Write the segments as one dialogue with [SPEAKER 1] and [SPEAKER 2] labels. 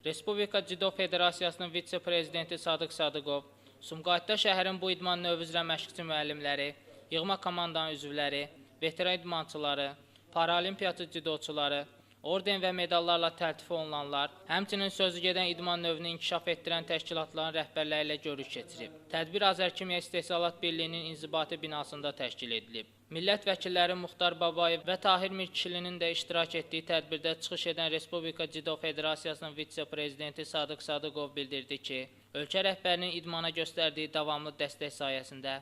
[SPEAKER 1] Respublika Cido Federasiyasının vitse-prezidenti Sadıq Sadıqov, Sumqayıtda şəhərin bu idman növü üzrə məşqçi müəllimləri, yığma komandanın üzvləri, veteran idmançıları, paralimpiyaçı cidoçuları, orden və medallarla təltif olunanlar, həmçinin sözü gedən idman növünü inkişaf etdirən təşkilatların rəhbərləri ilə görüş keçirib. Tədbir Azərkimya İstehsalat Birliyinin inzibati binasında təşkil edilib. Millət vəkilləri Muxtar Babayev və Tahir Mirkişilinin də iştirak etdiyi tədbirdə çıxış edən Respublika Cido Federasiyasının vitse-prezidenti Sadıq Sadıqov bildirdi ki, ölkə rəhbərinin idmana göstərdiyi davamlı dəstək sayəsində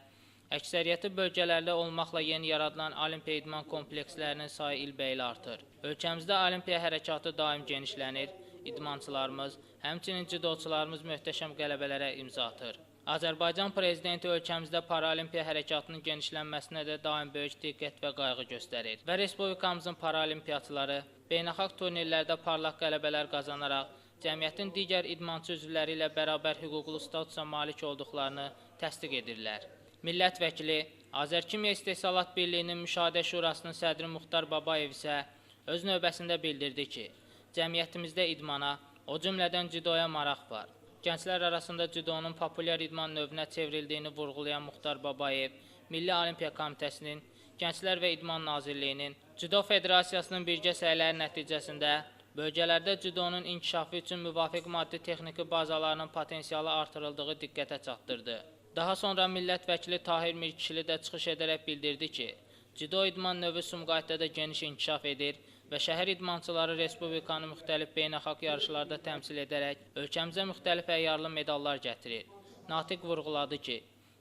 [SPEAKER 1] əksəriyyəti bölgələrdə olmaqla yeni yaradılan olimpiya idman komplekslərinin sayı ilbəil artır. Ölkəmizdə olimpiya hərəkatı daim genişlənir, idmançılarımız, həmçinin cidoçularımız möhtəşəm qələbələrə imza atır. Azərbaycan prezidenti ölkəmizdə paralimpiya hərəkatının genişlənməsinə də daim böyük diqqət və qayğı göstərir və Respublikamızın paralimpiyaçıları beynəlxalq turnirlərdə parlaq qələbələr qazanaraq cəmiyyətin digər idmançı üzvləri ilə bərabər hüquqlu statusa malik olduqlarını təsdiq edirlər. Millət vəkili Azərkimya İstehsalat Birliyinin Müşahidə Şurasının sədri Muxtar Babayev isə öz növbəsində bildirdi ki, cəmiyyətimizdə idmana, o cümlədən cidoya maraq var. Gənclər arasında cidonun populyar idman növünə çevrildiyini vurğulayan Muxtar Babayev, Milli Olimpiya Komitəsinin, Gənclər və İdman Nazirliyinin, Cido Federasiyasının birgə səyləri nəticəsində bölgələrdə cidonun inkişafı üçün müvafiq maddi-texniki bazalarının potensialı artırıldığı diqqətə çatdırdı. Daha sonra millət vəkili Tahir Mirkişili də çıxış edərək bildirdi ki, cido idman növü Sumqayıtda da geniş inkişaf edir və şəhər idmançıları Respublikanın müxtəlif beynəlxalq yarışlarda təmsil edərək ölkəmizə müxtəlif əyyarlı medallar gətirir. Natiq vurğuladı ki,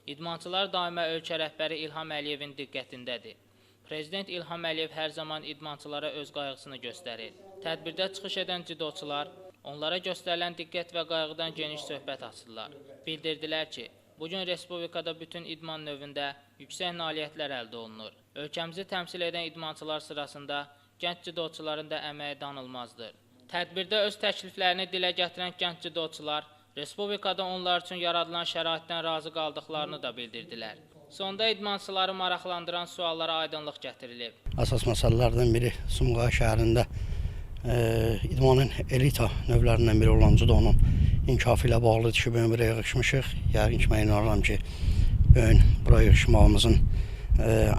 [SPEAKER 1] idmançılar daima ölkə rəhbəri İlham Əliyevin diqqətindədir. Prezident İlham Əliyev hər zaman idmançılara öz qayğısını göstərir. Tədbirdə çıxış edən cidoçular onlara göstərilən diqqət və qayğıdan geniş söhbət açdılar. Bildirdilər ki, bugün Respublikada bütün idman növündə yüksək nailiyyətlər əldə olunur. Ölkəmizi təmsil edən idmançılar sırasında gənc cidoçuların da əməyi danılmazdır. Tədbirdə öz təkliflərini dilə gətirən gənc cidoçular Respublikada onlar üçün yaradılan şəraitdən razı qaldıqlarını da bildirdilər. Sonda idmançıları maraqlandıran suallara aydınlıq gətirilib.
[SPEAKER 2] Əsas məsələlərdən biri Sumqayıt şəhərində idmanın elita növlərindən biri olan cidonun inkişafı ilə bağlıdır ki, bugün buraya yığışmışıq. Yəqin ki, mən inanıram ki, bugün buraya yığışmağımızın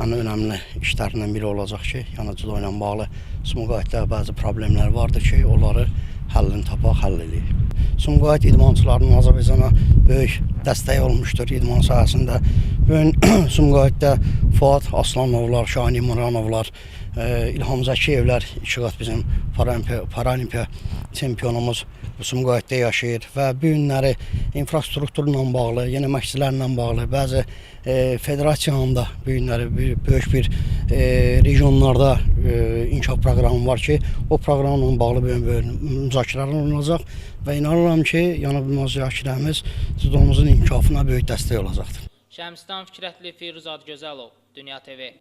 [SPEAKER 2] ən önəmli işlərindən biri olacaq ki, yəni cido ilə bağlı Sumqayıtda bəzi problemlər vardır ki, onları həllini tapaq, həll edək. Sumqayıt idmançılarının Azərbaycana böyük dəstəyi olmuşdur idman sahəsində. Bugün Sumqayıtda Fuad Aslanovlar, Şahin İmranovlar, İlham Zəkiyevlər, iki qat bizim paralimpiya çempionumuz Sumqayıtda yaşayır və bu günləri infrastrukturla bağlı, yeni məşqçilərlə bağlı, bəzi federasiyanın da bu günləri böyük bir regionlarda inkişaf proqramı var ki, o proqramla bağlı müzakirələr olunacaq və inanıram ki, yəni bu müzakirəmiz cidomuzun inkişafına böyük dəstək olacaqdır.
[SPEAKER 1] Şəmsdan Fikrətli, Firuz Adgözəlov, Dünya TV.